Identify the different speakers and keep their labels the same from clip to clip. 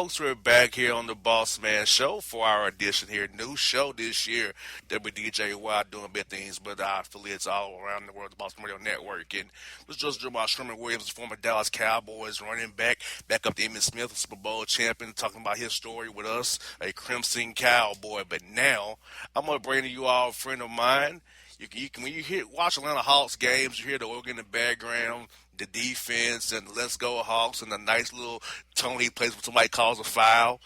Speaker 1: folks, we're back here on the Bossman Show for our edition here. New show this year. WDJY doing big things, but our affiliates all around the world, the Boston Radio Network. And was just driven by Sherman Williams, former Dallas Cowboys running back up to Emmitt Smith, Super Bowl champion, talking about his story with us, a Crimson Cowboy. But now, I'm going to bring to you all a friend of mine. When you watch Atlanta Hawks games, you hear the organ in the background, the defense, and Let's Go Hawks, and the nice little tone he plays when somebody calls a foul.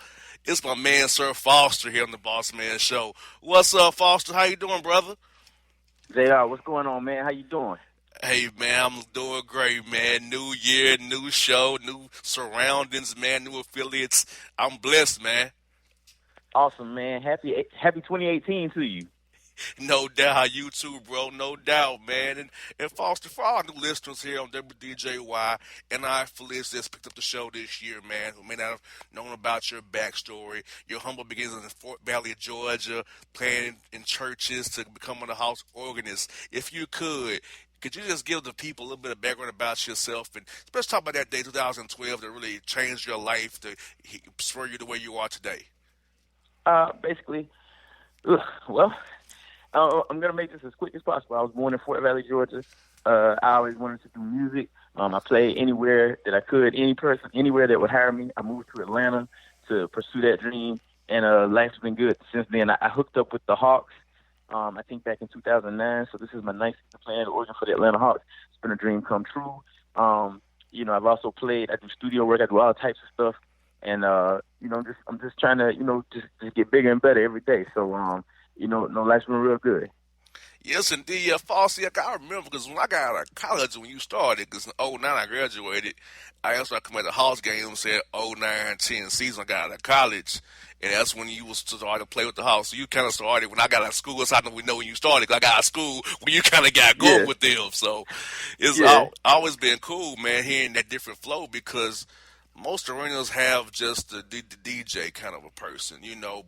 Speaker 1: It's my man, Sir Foster, here on the Boss Man Show. What's up, Foster? How you doing, brother?
Speaker 2: JR, what's going on, man? How you doing?
Speaker 1: Hey, man, I'm doing great, man. New year, new show, new surroundings, man, new affiliates. I'm blessed, man.
Speaker 2: Awesome, man. Happy 2018 to you.
Speaker 1: No doubt, you too, bro. No doubt, man. And Foster, for all new listeners here on WDJY and our affiliates that's picked up the show this year, man, who may not have known about your backstory, your humble beginnings in Fort Valley, Georgia, playing in churches to becoming a house organist. If you could you just give the people a little bit of background about yourself, and let's talk about that day, 2012, that really changed your life to spur you the way you are today?
Speaker 2: Basically, well, I'm going to make this as quick as possible. I was born in Fort Valley, Georgia. I always wanted to do music. I played anywhere that I could, any person, anywhere that would hire me. I moved to Atlanta to pursue that dream, and life's been good since then. I hooked up with the Hawks, I think back in 2009, so this is my ninth season playing the organ for the Atlanta Hawks. It's been a dream come true. I've also played, I do studio work, I do all types of stuff, and, I'm just trying to, just get bigger and better every day. So, life's been real good.
Speaker 1: Yes, indeed. Foster, I remember because when I got out of college, when you started, because in '09 I graduated, I also come at the Hawks game and said '09-10 season I got out of college, and that's when you was starting to play with the Hawks. So you kind of started when I got out of school. That's how we know when you started, because I got out of school when you kind of got going with them. So it's always been cool, man, hearing that different flow, because most arenas have just the DJ kind of a person,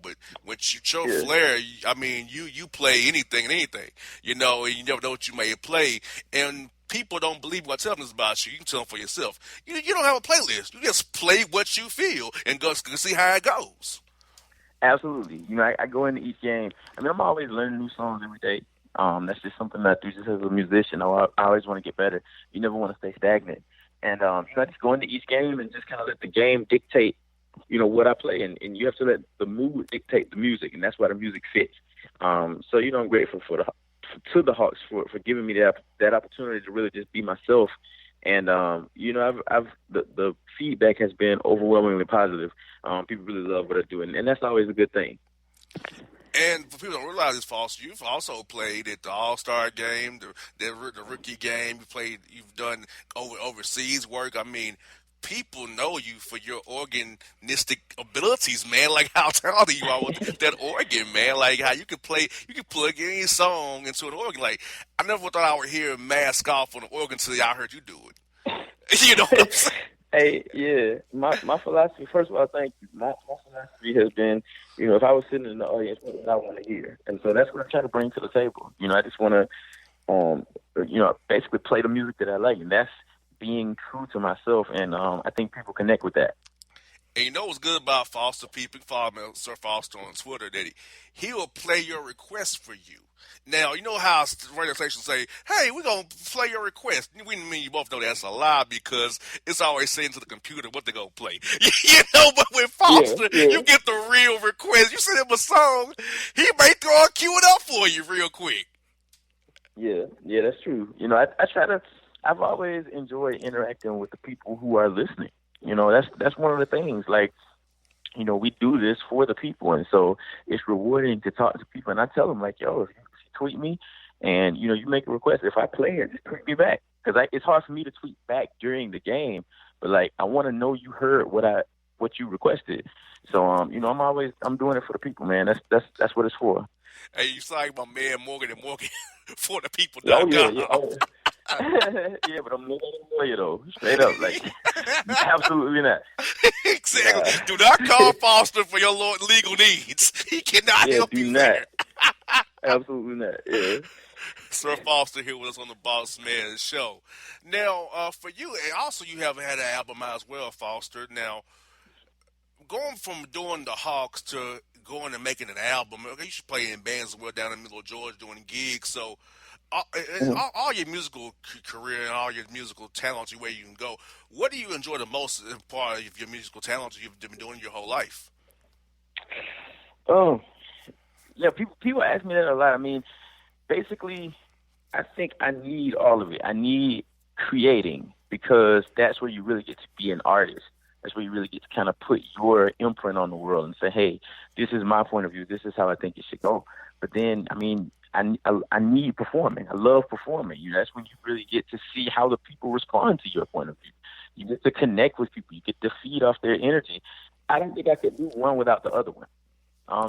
Speaker 1: but when you show flair, you play anything and anything, and you never know what you may play. And people don't believe what telling us about you. You can tell them for yourself. You don't have a playlist. You just play what you feel and go see how it goes.
Speaker 2: Absolutely. I go into each game. I'm always learning new songs every day. That's just something that I do just as a musician. I always want to get better. You never want to stay stagnant. And I just go into each game and just kind of let the game dictate, what I play. And you have to let the mood dictate the music, and that's why the music fits. I'm grateful to the Hawks for giving me that opportunity to really just be myself. And the feedback has been overwhelmingly positive. People really love what I do, and that's always a good thing.
Speaker 1: And for people who don't realize this, Foster, you've also played at the All-Star game, the rookie game. You've done overseas work. People know you for your organistic abilities, man. Like how talented you are with that organ, man. Like how you can plug any song into an organ. Like I never thought I would hear Mask Off on an organ until I heard you do it. You know what I'm saying?
Speaker 2: Hey, yeah. My philosophy, first of all, thank you. My philosophy has been, if I was sitting in the audience, what would I want to hear? And so that's what I try to bring to the table. I just want to, basically play the music that I like, and that's being true to myself. And I think people connect with that.
Speaker 1: And you know what's good about Foster? People follow me, Sir Foster, on Twitter, that he will play your request for you. Now, you know how radio stations say, hey, we're going to play your request. You both know that's a lie, because it's always saying to the computer what they're going to play. But with Foster, you get the real request. You send him a song, he may throw a cue it up for you real quick.
Speaker 2: Yeah, that's true. I've always enjoyed interacting with the people who are listening. That's one of the things. Like, we do this for the people, and so it's rewarding to talk to people. And I tell them, like, yo, if you tweet me and, you make a request, if I play it, just tweet me back. Because it's hard for me to tweet back during the game. But, like, I want to know you heard what you requested. So, I'm doing it for the people, man. That's what it's for.
Speaker 1: Hey, you sound like my man Morgan and Morgan for the people.
Speaker 2: Oh, yeah. Oh. Yeah, but I'm not a lawyer, though. Straight up, like, absolutely not.
Speaker 1: Exactly. Do not call Foster for your legal needs. He cannot help you there.
Speaker 2: Absolutely not. Yeah.
Speaker 1: Sir Foster here with us on the Boss Man Show. Now, for you, and also you have had an album out as well, Foster. Now, going from doing the Hawks to going and making an album, okay, you should play in bands as well down in the middle of Georgia doing gigs. So,
Speaker 2: Mhm.
Speaker 1: all your musical career and all your musical talents, where you can go, what do you enjoy the most in part of your musical talents you've been doing your whole life?
Speaker 2: Oh, yeah. People ask me that a lot. I mean, basically, I think I need all of it. I need creating because that's where you really get to be an artist. That's where you really get to kind of put your imprint on the world and say, hey, this is my point of view. This is how I think it should go. But then, I mean, I need performing. I love performing. That's when you really get to see how the people respond to your point of view. You get to connect with people. You get to feed off their energy. I don't think I could do one without the other one.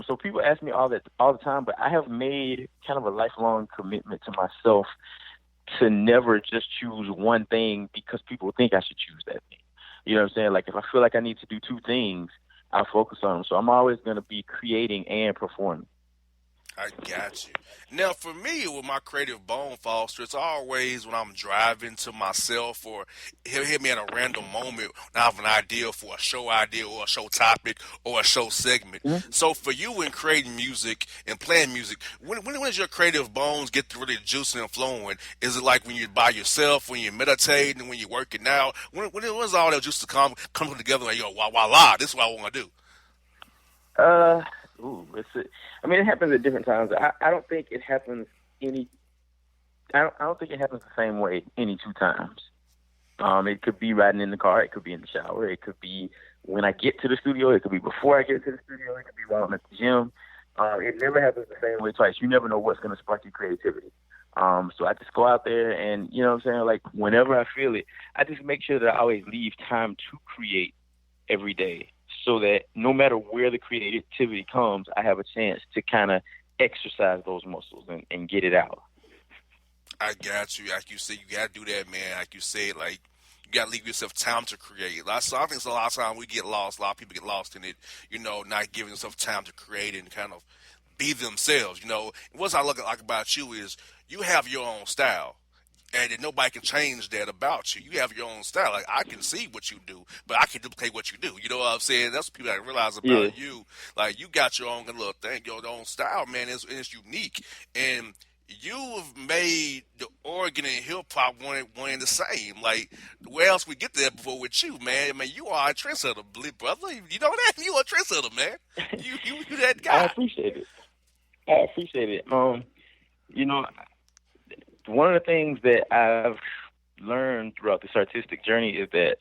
Speaker 2: So people ask me all the time, but I have made kind of a lifelong commitment to myself to never just choose one thing because people think I should choose that thing. You know what I'm saying? Like if I feel like I need to do two things, I'll focus on them. So I'm always going to be creating and performing.
Speaker 1: I got you. Now, for me, with my creative bone foster, it's always when I'm driving to myself or he'll hit me at a random moment when I have an idea or a show topic or a show segment.
Speaker 2: Mm-hmm.
Speaker 1: So, for you in creating music and playing music, when does your creative bones get to really juicing and flowing? Is it like when you're by yourself, when you're meditating, when you're working out? When does all that juice to come together like, yo, voila, this is what I want to do?
Speaker 2: Uh, I mean, it happens at different times. I don't think it happens any. I don't think it happens the same way any two times. It could be riding in the car. It could be in the shower. It could be when I get to the studio. It could be before I get to the studio. It could be while I'm at the gym. It never happens the same way twice. You never know what's going to spark your creativity. So I just go out there and, you know what I'm saying? Like whenever I feel it, I just make sure that I always leave time to create every day so that no matter where the creativity comes, I have a chance to kind of exercise those muscles and get it out.
Speaker 1: I got you. Like you said, you got to do that, man. Like you said, like you got to leave yourself time to create. So I think it's a lot of time we get lost. A lot of people get lost in it. Not giving themselves time to create and kind of be themselves. What's I look like about you is you have your own style. And then nobody can change that about you. You have your own style. Like I can see what you do, but I can duplicate what you do. You know what I'm saying? That's what people that realize
Speaker 2: Yeah.
Speaker 1: about you. Like you got your own little thing, your own style, man. It's unique, and you've made the organ and hip hop one and the same. Like where else we get there before with you, man? I mean, you are a trendsetter, brother. You know that you are a trendsetter, man. You that
Speaker 2: I
Speaker 1: guy.
Speaker 2: appreciate it. I appreciate it. You know, one of the things that I've learned throughout this artistic journey is that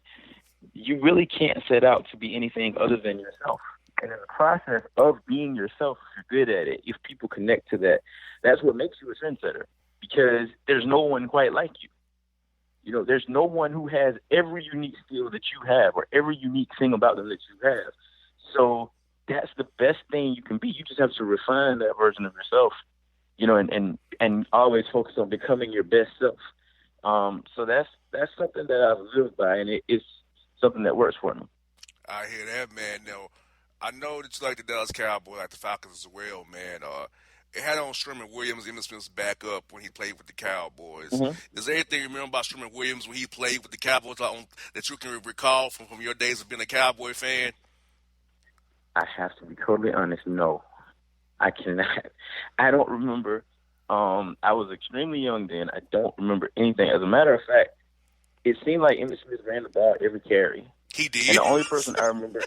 Speaker 2: you really can't set out to be anything other than yourself. And in the process of being yourself, if you're good at it, if people connect to that, that's what makes you a trendsetter. Because there's no one quite like you. There's no one who has every unique skill that you have or every unique thing about them that you have. So that's the best thing you can be. You just have to refine that version of yourself, and always focus on becoming your best self. So that's something that I've lived by, and it's something that works for me.
Speaker 1: I hear that, man. Now, I know that you like the Dallas Cowboys, like the Falcons as well, man. It had on Sherman Williams, Emmitt Smith's backup when he played with the Cowboys.
Speaker 2: Hmm.
Speaker 1: Is there anything you remember about Sherman Williams when he played with the Cowboys that you can recall from your days of being a Cowboy fan?
Speaker 2: I have to be totally honest. No, I cannot. I don't remember. I was extremely young then. I don't remember anything. As a matter of fact, it seemed like Emmitt Smith ran the ball every carry.
Speaker 1: He
Speaker 2: And
Speaker 1: did.
Speaker 2: the only person I remember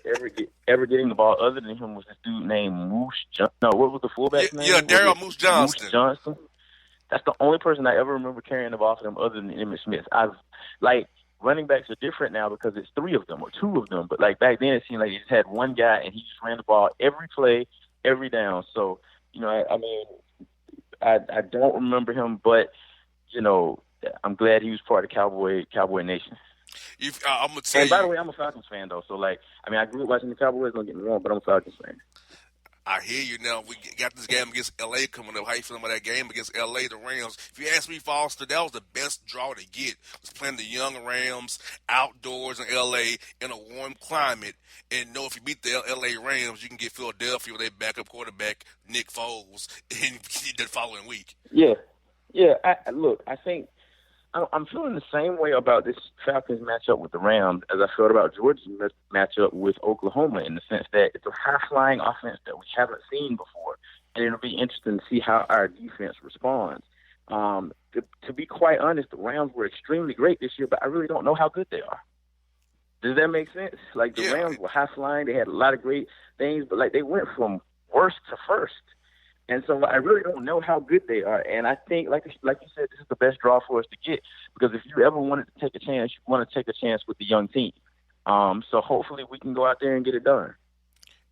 Speaker 2: ever getting the ball other than him was this dude named No, what was the
Speaker 1: Yeah,
Speaker 2: fullback's name?
Speaker 1: yeah,
Speaker 2: Was
Speaker 1: Daryl
Speaker 2: it
Speaker 1: Moose
Speaker 2: Moose
Speaker 1: Johnston.
Speaker 2: Johnston? That's the only person I ever remember carrying the ball for them other than Emmitt Smith. Like running backs are different now because it's three of them or two of them. But like back then it seemed like they just had one guy and he just ran the ball every play, every down. So, I mean, I don't remember him, but, I'm glad he was part of Cowboy Nation.
Speaker 1: I'm gonna tell
Speaker 2: And by the
Speaker 1: you.
Speaker 2: way, I'm a Falcons fan though, so I grew up watching the Cowboys. Don't get me wrong, but I'm a Falcons fan.
Speaker 1: I hear you now. We got this game against LA coming up. How you feeling about that game against LA, the Rams? If you ask me, Foster, that was the best draw to get. Was playing the young Rams outdoors in LA in a warm climate. And know if you beat the LA Rams, you can get Philadelphia with their backup quarterback, Nick Foles, in the following week.
Speaker 2: Yeah, yeah. Look, I think I'm feeling the same way about this Falcons matchup with the Rams as I felt about Georgia's matchup with Oklahoma, in the sense that it's a high-flying offense that we haven't seen before, and it'll be interesting to see how our defense responds. To be quite honest, the Rams were extremely great this year, but I really don't know how good they are. Does that make sense? Like, the Rams were high-flying, they had a lot of great things, but like they went from worst to first. And so I really don't know how good they are. And I think, like you said, this is the best draw for us to get, because if you ever wanted to take a chance, you want to take a chance with the young team. So hopefully we can go out there and get it done.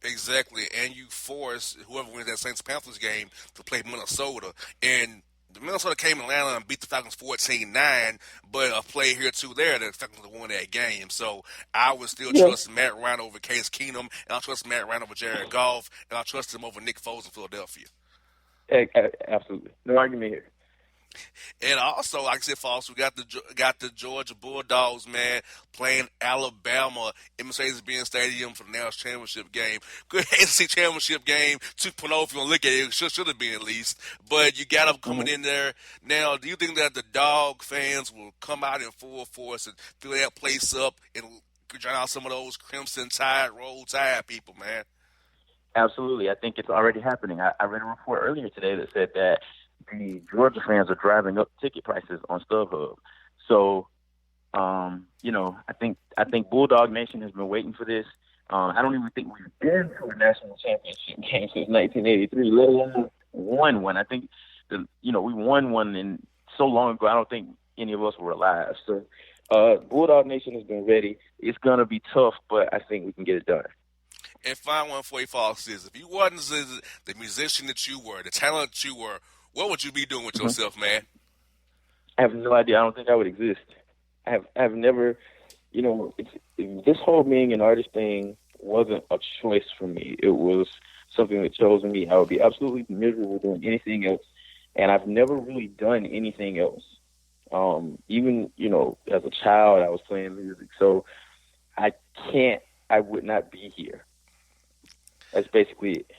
Speaker 1: Exactly, and you force whoever wins that Saints-Panthers game to play Minnesota. And the Minnesota came to Atlanta and beat the Falcons 14-9, but a play here, two there, the Falcons won that game. So I would still trust Matt Ryan over Case Keenum, and I trust Matt Ryan over Jared Goff, and I trust him over Nick Foles in Philadelphia.
Speaker 2: Absolutely. No argument here.
Speaker 1: And also, like I said, Foster, we got the Georgia Bulldogs, man, playing Alabama in Mercedes-Benz Stadium for the National Championship game. Good ACC Championship game, 2.0 if you want to look at it. Should have been at least. But you got them coming in there. Now, do you think that the Dog fans will come out in full force and fill that place up and drown out some of those Crimson Tide, Roll Tide people, man?
Speaker 2: Absolutely. I think it's already happening. I read a report earlier today that said that the Georgia fans are driving up ticket prices on StubHub. So, I think Bulldog Nation has been waiting for this. I don't even think we've been to a national championship game since 1983, let alone won one. I think, we won one in so long ago, I don't think any of us were alive. So, Bulldog Nation has been ready. It's going to be tough, but I think we can get it done.
Speaker 1: And final one for you, Fox, is if you wasn't the musician that you were, the talent that you were, what would you be doing with yourself, man?
Speaker 2: I have no idea. I don't think I would exist. I've never, this whole being an artist thing wasn't a choice for me. It was something that chose me. I would be absolutely miserable doing anything else. And I've never really done anything else. Even, as a child, I was playing music. So I would not be here. That's basically it.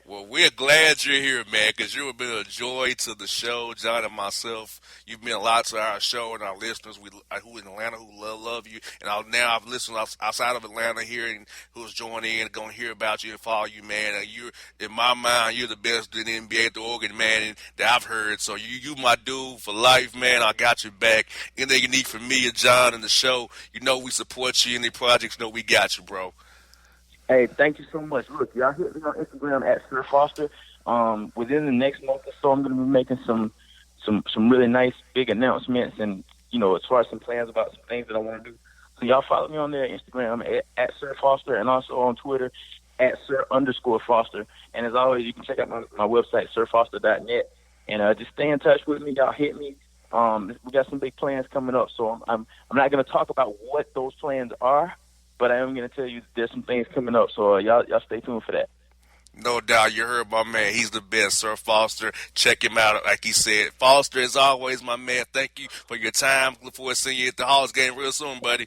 Speaker 1: Well, we're glad you're here, man, because you have been a joy to the show, John and myself. You've been a lot to our show and our listeners who in Atlanta who love you. And now I've listened outside of Atlanta here and who's joining in, going to hear about you and follow you, man. And you're, in my mind, you're the best in the NBA at the organ, man, that I've heard. So you my dude for life, man. I got your back. Anything you need from me or John in the show, we support you. Any projects, we got you, bro.
Speaker 2: Hey, thank you so much. Look, y'all hit me on Instagram at Sir Foster. Within the next month or so, I'm going to be making some really nice big announcements, and as far as some plans about some things that I want to do. So y'all follow me on there, Instagram at Sir Foster, and also on Twitter at Sir_Foster. And as always, you can check out my website, sirfoster.net, and just stay in touch with me. Y'all hit me. We got some big plans coming up, so I'm not going to talk about what those plans are. But I am going to tell you there's some things coming up, so y'all stay tuned for that.
Speaker 1: No doubt. You heard my man. He's the best, Sir Foster. Check him out, like he said. Foster, as always, my man, thank you for your time. Look forward to seeing you at the Hawks game real soon, buddy.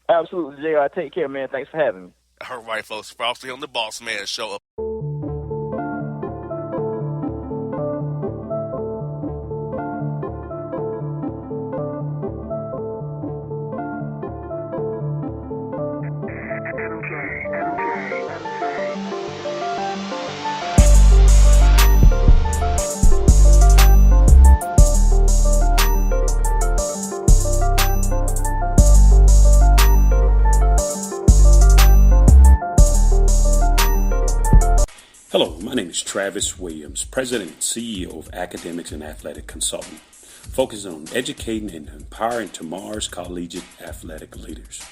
Speaker 2: Absolutely, JR. Take care, man. Thanks for having me.
Speaker 1: All right, folks. Foster here on the Bossman Show.
Speaker 3: Hello, my name is Travis Williams, President and CEO of Academics and Athletic Consulting, focusing on educating and empowering tomorrow's collegiate athletic leaders.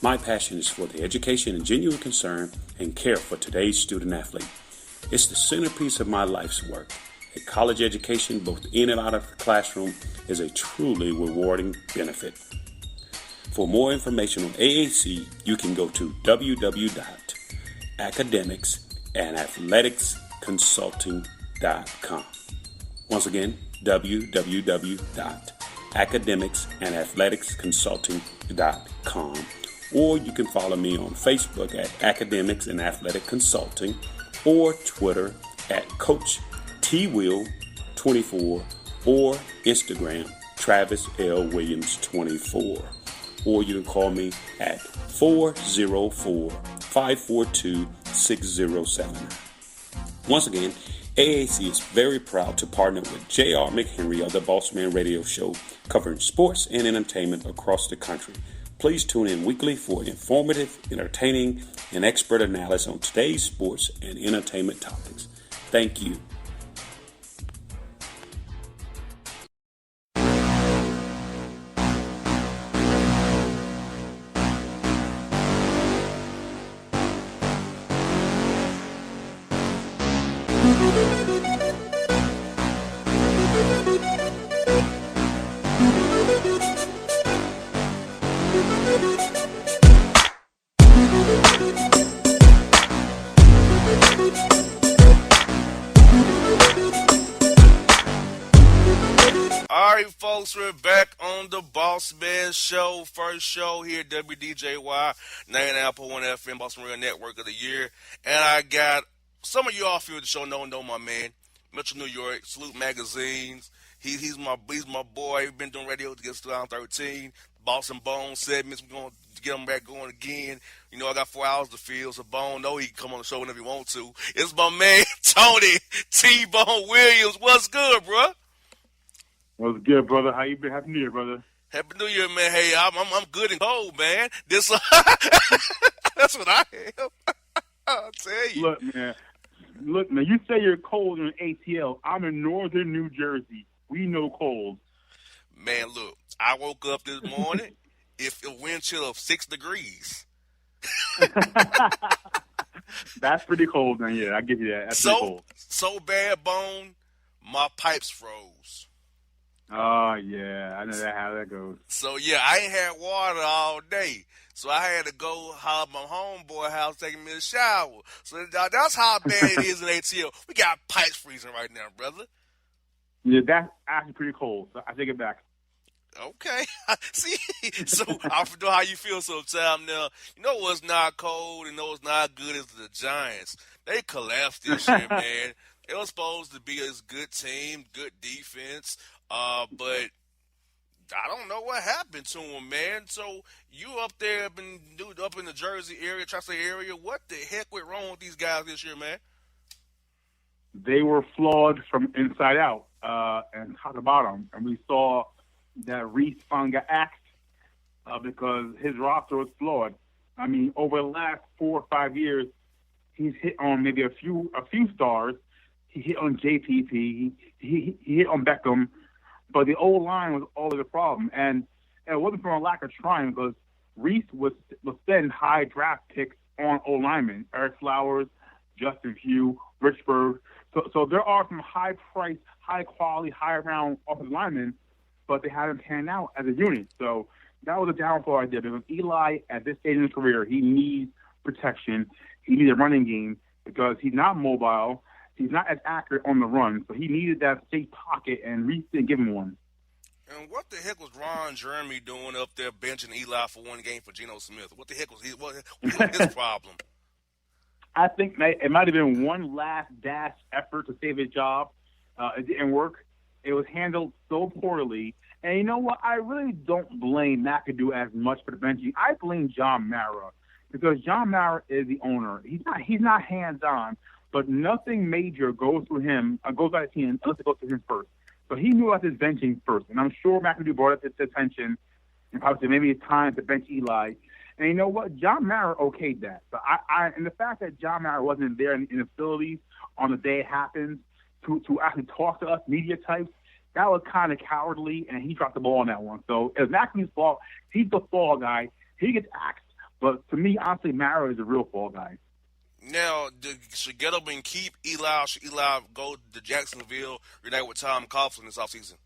Speaker 3: My passion is for the education and genuine concern and care for today's student athlete. It's the centerpiece of my life's work. A college education, both in and out of the classroom, is a truly rewarding benefit. For more information on AAC, you can go to www.academicsandathleticsconsulting.com. Once again, www.academicsandathleticsconsulting.com. Or you can follow me on Facebook at Academics and Athletic Consulting, or Twitter at Coach TWill24, or Instagram Travis L. Williams 24. Or you can call me at 404-542-6079. Once again, AAC is very proud to partner with J.R. McHenry of the Bossman Radio Show, covering sports and entertainment across the country. Please tune in weekly for informative, entertaining, and expert analysis on today's sports and entertainment topics. Thank you.
Speaker 1: Folks, we're back on the Bossman Show, first show here at WDJY 99.1 FM, Boston Radio Network of the year. And I got some of you off here at the show know my man, Metro New York, Salute Magazines. He's my boy. We've been doing radio since 2013. Boston Bone segments. We're going to get him back going again. You know, I got 4 hours to fill, so Bone know he can come on the show whenever he wants to. It's my man, Tony T-Bone Williams. What's good, bro?
Speaker 4: What's good, brother? How you been? Happy New Year, brother.
Speaker 1: Happy New Year, man. Hey, I'm good and cold, man. This that's what I am. I'll tell you.
Speaker 4: Look, man. You say you're cold in ATL. I'm in northern New Jersey. We know cold.
Speaker 1: Man, look. I woke up this morning. If a wind chill of 6 degrees.
Speaker 4: That's pretty cold, man. Yeah, I give you that. That's pretty cold.
Speaker 1: So bad, Bone. My pipes froze.
Speaker 4: Oh, yeah. I know how that goes.
Speaker 1: So, yeah, I ain't had water all day. So I had to go holler at my homeboy house taking me a shower. So that's how bad it is in ATL. We got pipes freezing right now, brother.
Speaker 4: Yeah, that's actually pretty cold. So I take it back.
Speaker 1: Okay. See? So I know how you feel sometimes now. You know what's not cold and know what's not good is the Giants. They collapsed this year, man. It was supposed to be a good team, good defense. But I don't know what happened to him, man. So you up there up in the Jersey area, Tri-State area, what the heck went wrong with these guys this year, man?
Speaker 4: They were flawed from inside out and top to bottom. And we saw that Reese finally got axed because his roster was flawed. I mean, over the last 4 or 5 years, he's hit on maybe a few stars. He hit on JPP. He hit on Beckham. But the O-line was always a problem. And it wasn't from a lack of trying because Reese would spend high draft picks on O-linemen. Eric Flowers, Justin Hugh, Richburg. So there are some high-priced, high-quality, high-round offensive linemen, but they haven't panned out as a unit. So that was a downfall right there because Eli, at this stage in his career, he needs protection. He needs a running game because he's not mobile. He's not as accurate on the run, so he needed that safe pocket, and Reese didn't give him one.
Speaker 1: And what the heck was Ron Jeremy doing up there benching Eli for one game for Geno Smith? What the heck was his problem?
Speaker 4: I think it might have been one last dash effort to save his job. It didn't work. It was handled so poorly. And you know what? I really don't blame McAdoo as much for the benching. I blame John Mara because John Mara is the owner. He's not hands-on. But nothing major goes through him, goes by the team unless it goes to him first. So he knew about his benching first. And I'm sure McAdoo brought it to attention and probably said maybe it's time to bench Eli. And you know what? John Mara okayed that. So and the fact that John Mara wasn't there in the facilities on the day it happened to actually talk to us media types, that was kind of cowardly, and he dropped the ball on that one. So it's McAdoo's fault. He's the fall guy. He gets axed. But to me, honestly, Mara is the real fall guy.
Speaker 1: Now, should Gettleman keep Eli? Should Eli go to Jacksonville, reunite with Tom Coughlin this offseason?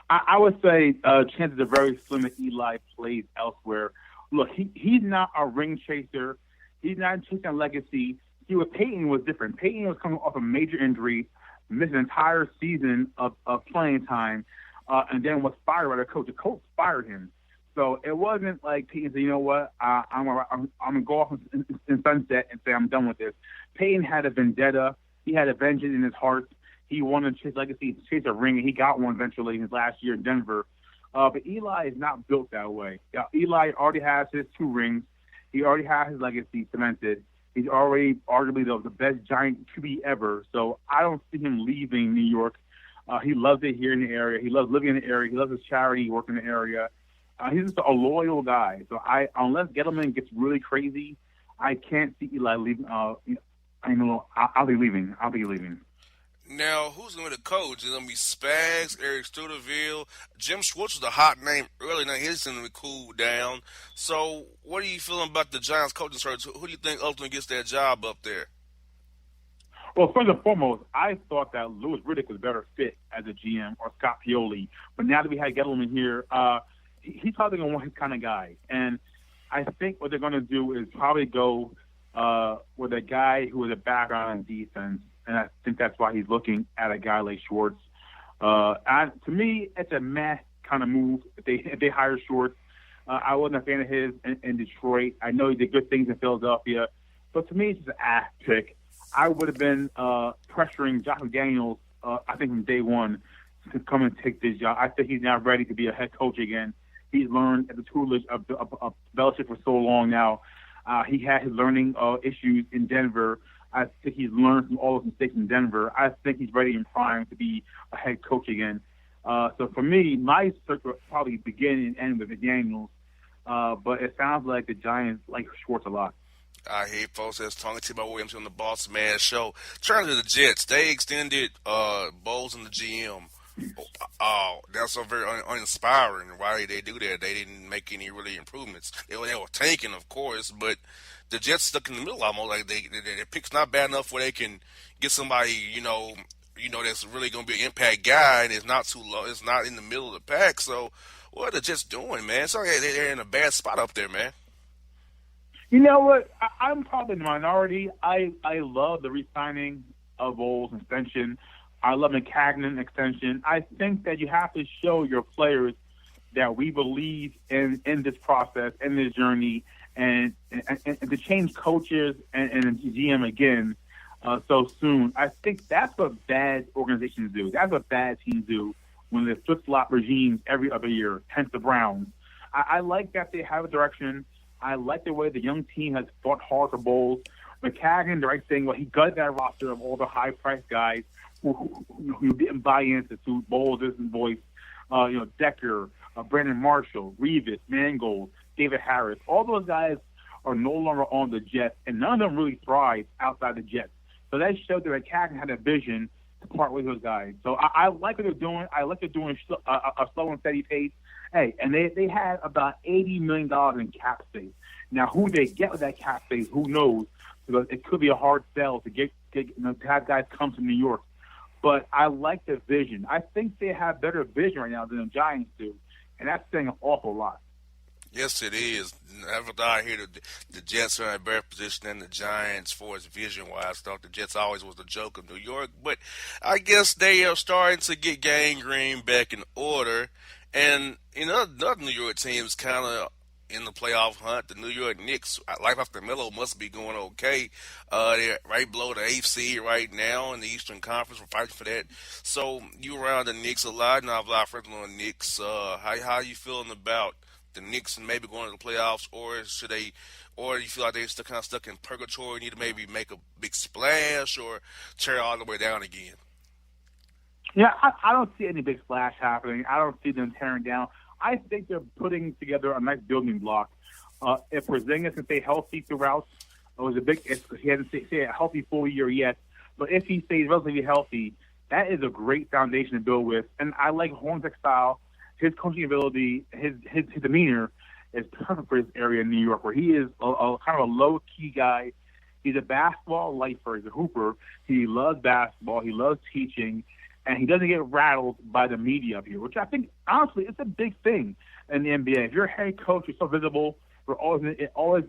Speaker 4: I would say chances are very slim that Eli plays elsewhere. Look, he's not a ring chaser. He's not chasing a legacy. See, with Peyton was different. Peyton was coming off a major injury, missed an entire season of playing time, and then was fired by the coach. The coach fired him. So it wasn't like Peyton said, you know what, I'm gonna go off in sunset and say I'm done with this. Peyton had a vendetta. He had a vengeance in his heart. He wanted to chase legacy, chase a ring, and he got one eventually in his last year in Denver. But Eli is not built that way. Eli already has his 2 rings. He already has his legacy cemented. He's already arguably the best Giant QB ever. So I don't see him leaving New York. He loves it here in the area. He loves living in the area. He loves his charity, working in the area. He's just a loyal guy. So unless Gettleman gets really crazy, I can't see Eli leaving. I'll be leaving. I'll be leaving.
Speaker 1: Now, who's going to be the coach? Is it going to be Spags, Eric Studeville? Jim Schwartz was a hot name early. Now he's going to be cooled down. So, what are you feeling about the Giants coaching search? Who do you think ultimately gets that job up there?
Speaker 4: Well, first and foremost, I thought that Louis Riddick was a better fit as a GM or Scott Pioli. But now that we had Gettleman here, he's probably going to want his kind of guy. And I think what they're going to do is probably go with a guy who has a background in defense. And I think that's why he's looking at a guy like Schwartz. To me, it's a meh kind of move if they hire Schwartz. I wasn't a fan of his in Detroit. I know he did good things in Philadelphia. But to me, it's just an ass pick. I would have been pressuring Josh McDaniels, I think, from day one to come and take this job. I think he's now ready to be a head coach again. He's learned the tutelage of Belichick for so long now. He had his learning issues in Denver. I think he's learned from all those mistakes in Denver. I think he's ready and primed to be a head coach again. So for me, my search will probably begin and end with McDaniels. But it sounds like the Giants like Schwartz a lot.
Speaker 1: I hear folks that's talking to T-Boy Williams on the Bossman show. Turning to the Jets, they extended Bowles and the GM. Oh, that's so very uninspiring. Why did they do that? They didn't make any really improvements. They were tanking, of course, but the Jets stuck in the middle almost. Like their pick's not bad enough where they can get somebody, that's really going to be an impact guy, and it's not too low. It's not in the middle of the pack. So what are the Jets doing, man? So they're in a bad spot up there, man.
Speaker 4: You know what? I'm probably in the minority. I love the re-signing of Bowles extension. I love McCagnon extension. I think that you have to show your players that we believe in this process, in this journey, and to change coaches and GM again so soon. I think that's what bad organizations do. That's what bad teams do when they flip-flop regimes every other year, hence the Browns. I like that they have a direction. I like the way the young team has fought hard for Bowles. McCagnon, the right thing, he gutted that roster of all the high-priced guys who didn't buy into Bowles' voice. Decker, Brandon Marshall, Revis, Mangold, David Harris. All those guys are no longer on the Jets, and none of them really thrive outside the Jets. So that showed that McCagnon had a vision to part with those guys. So I like what they're doing. I like they're doing a slow and steady pace. Hey, and they had about $80 million in cap space. Now, who they get with that cap space, who knows? Because it could be a hard sell to to have guys come to New York. But I like the vision. I think they have better vision right now than the Giants do, and that's saying an awful lot.
Speaker 1: Yes, it is. Never thought I hear the Jets are in a better position than the Giants for its vision-wise. I thought the Jets always was the joke of New York, but I guess they are starting to get gangrene back in order. And another New York team is kind of in the playoff hunt. The New York Knicks, life after Melo, must be going okay. They're right below the 8th seed right now in the Eastern Conference. We're fighting for that. So you around the Knicks a lot, and I have a lot of friends on the Knicks. How are you feeling about the Knicks and maybe going to the playoffs, or do you feel like they're still kind of stuck in purgatory, need to maybe make a big splash or tear all the way down again?
Speaker 4: Yeah, I don't see any big splash happening. I don't see them tearing down. I think they're putting together a nice building block. If Porzingis can stay healthy throughout, he hasn't stayed a healthy full year yet, but if he stays relatively healthy, that is a great foundation to build with. And I like Hornacek's style, his coaching ability, his demeanor is perfect for this area in New York, where he is a kind of a low-key guy. He's a basketball lifer. He's a hooper. He loves basketball. He loves teaching. And he doesn't get rattled by the media up here, which I think, honestly, it's a big thing in the NBA. If you're a head coach, you're so visible, we're always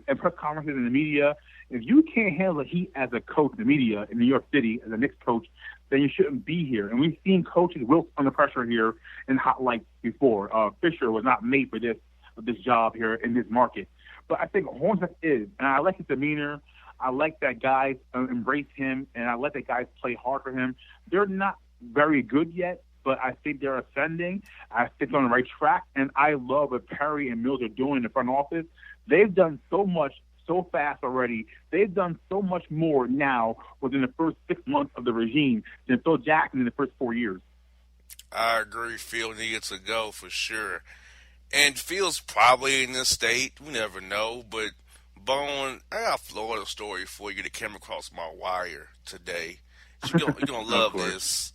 Speaker 4: in press conferences in the media. If you can't handle the heat as a coach in the media in New York City, as a Knicks coach, then you shouldn't be here. And we've seen coaches wilt under pressure here in hot lights before. Fisher was not made for this job here in this market. But I think Hornacek is, and I like his demeanor. I like that guys embrace him, and I let that guys play hard for him. They're not very good yet, but I think they're ascending. I think they're on the right track, and I love what Perry and Mills are doing in the front office. They've done so much so fast already. They've done so much more now within the first 6 months of the regime than Phil Jackson in the first 4 years.
Speaker 1: I agree. Phil needs to go for sure. And Phil's probably in this state. We never know. But, Bone, I got a Florida story for you that came across my wire today. You're going to love this.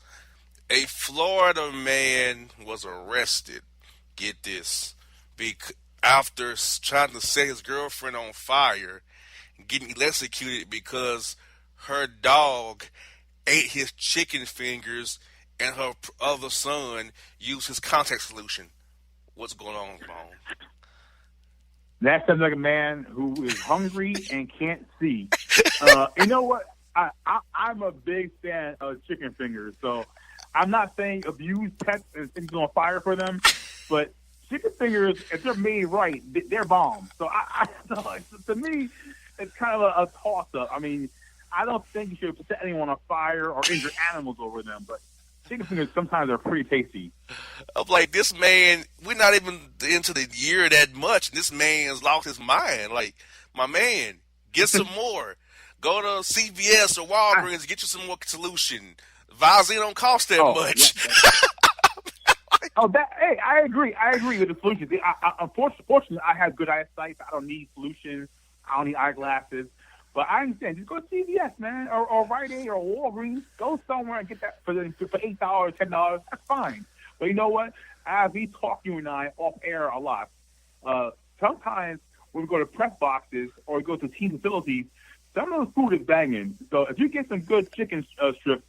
Speaker 1: A Florida man was arrested, get this, after trying to set his girlfriend on fire, getting electrocuted because her dog ate his chicken fingers and her other son used his contact solution. What's going on, Bone?
Speaker 4: That sounds like a man who is hungry and can't see. You know what? I'm a big fan of chicken fingers, so I'm not saying abuse pets and things on fire for them, but chicken fingers, if they're made right, they're bomb. So to me, it's kind of a toss-up. I mean, I don't think you should set anyone on fire or injure animals over them, but chicken fingers sometimes are pretty tasty.
Speaker 1: I'm like, this man, we're not even into the year that much, and this man has lost his mind. Like, my man, get some more. Go to CVS or Walgreens, get you some more solution. Vaseline don't cost that much.
Speaker 4: Yeah. Hey, I agree. I agree with the solutions. Unfortunately, I have good eyesight. I don't need solutions. I don't need eyeglasses. But I understand. Just go to CVS, man, or Rite Aid or Walgreens. Go somewhere and get that for $8, $10. That's fine. But you know what? As we talk, you and I, off air a lot, sometimes when we go to press boxes or we go to team facilities, some of those food is banging. So if you get some good chicken strips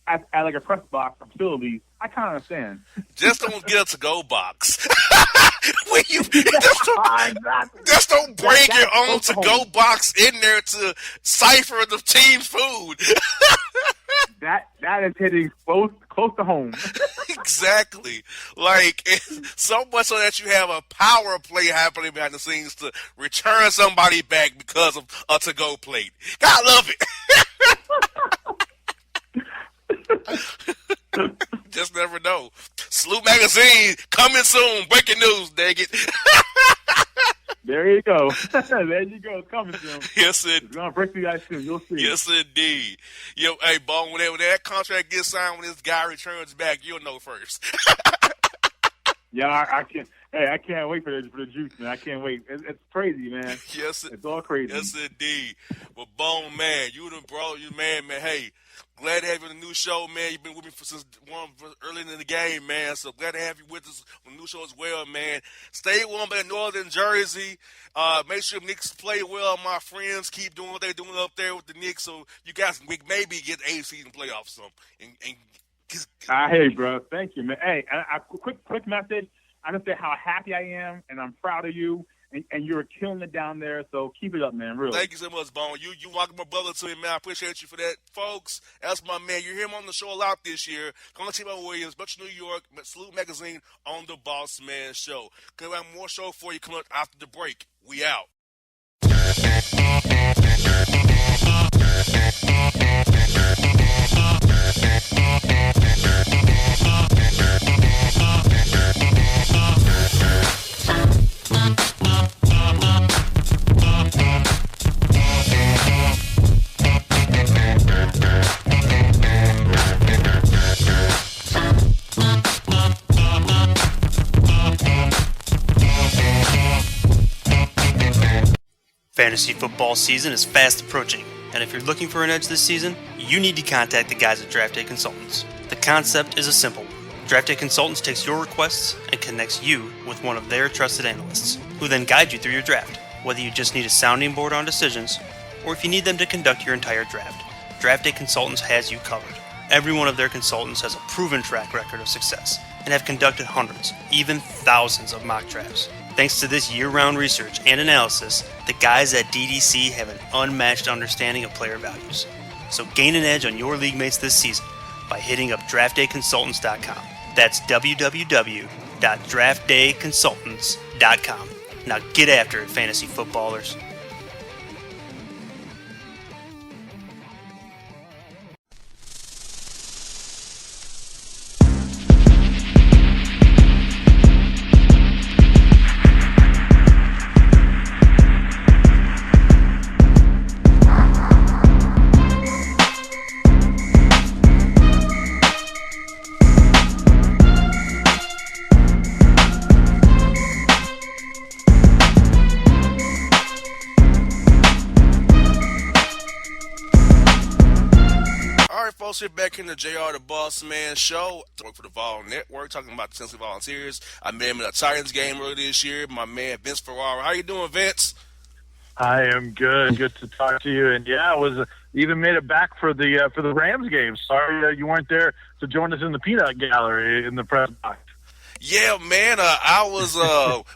Speaker 4: at like a press box facility, I kind of understand.
Speaker 1: Just don't get a to-go box. Just don't bring your own to-go box in there to cipher the team's food.
Speaker 4: That is hitting close to home.
Speaker 1: Exactly. Like, so much so that you have a power play happening behind the scenes to return somebody back because of a to-go plate. God love it. Just never know. Sloop Magazine coming soon. Breaking news, dang it.
Speaker 4: There you go. There you go. It's coming soon.
Speaker 1: Yes,
Speaker 4: it's gonna break you guys soon. You'll see.
Speaker 1: Yes, indeed. Yo, hey, Bone, when that contract gets signed, when this guy returns back, you'll know first.
Speaker 4: Yeah, I can't. Hey, I can't wait for the juice, man. I can't wait. It's crazy, man.
Speaker 1: Yes,
Speaker 4: it's all crazy.
Speaker 1: Yes, indeed. But Bone, man, you done brought you, man. Hey, glad to have you on the new show, man. You've been with me since early in the game, man. So glad to have you with us on the new show as well, man. Stay warm in Northern Jersey. Make sure Knicks play well, my friends. Keep doing what they're doing up there with the Knicks, so you guys can maybe get the 8th season playoffs.
Speaker 4: I hear you, bro. Thank you, man. Hey, quick message. I just say how happy I am, and I'm proud of you, and you're killing it down there. So keep it up, man. Really.
Speaker 1: Thank you so much, Bone. You welcome my brother to me, man. I appreciate you for that, folks. That's my man. You hear him on the show a lot this year. Come on, T-Bone Williams, Metro New York, Salute Magazine on the Bossman Show. Gonna have more show for you coming up after the break. We out.
Speaker 5: Fantasy football season is fast approaching, and if you're looking for an edge this season, you need to contact the guys at Draft Day Consultants. The concept is a simple one. Draft Day Consultants takes your requests and connects you with one of their trusted analysts, who then guide you through your draft, whether you just need a sounding board on decisions, or if you need them to conduct your entire draft. Draft Day Consultants has you covered. Every one of their consultants has a proven track record of success, and have conducted hundreds, even thousands of mock drafts. Thanks to this year-round research and analysis, the guys at DDC have an unmatched understanding of player values. So gain an edge on your league mates this season by hitting up draftdayconsultants.com. That's www.draftdayconsultants.com. Now get after it, fantasy footballers.
Speaker 1: Folks, we're back in the JR the Bossman show. I work for the Vol Network, talking about the Tennessee Volunteers. I met him in a Titans game earlier this year. My man, Vince Ferrara. How you doing, Vince?
Speaker 6: I am good. Good to talk to you. And yeah, I was even made it back for the Rams game. Sorry you weren't there to join us in the peanut gallery in the press box.
Speaker 1: Yeah, man. I was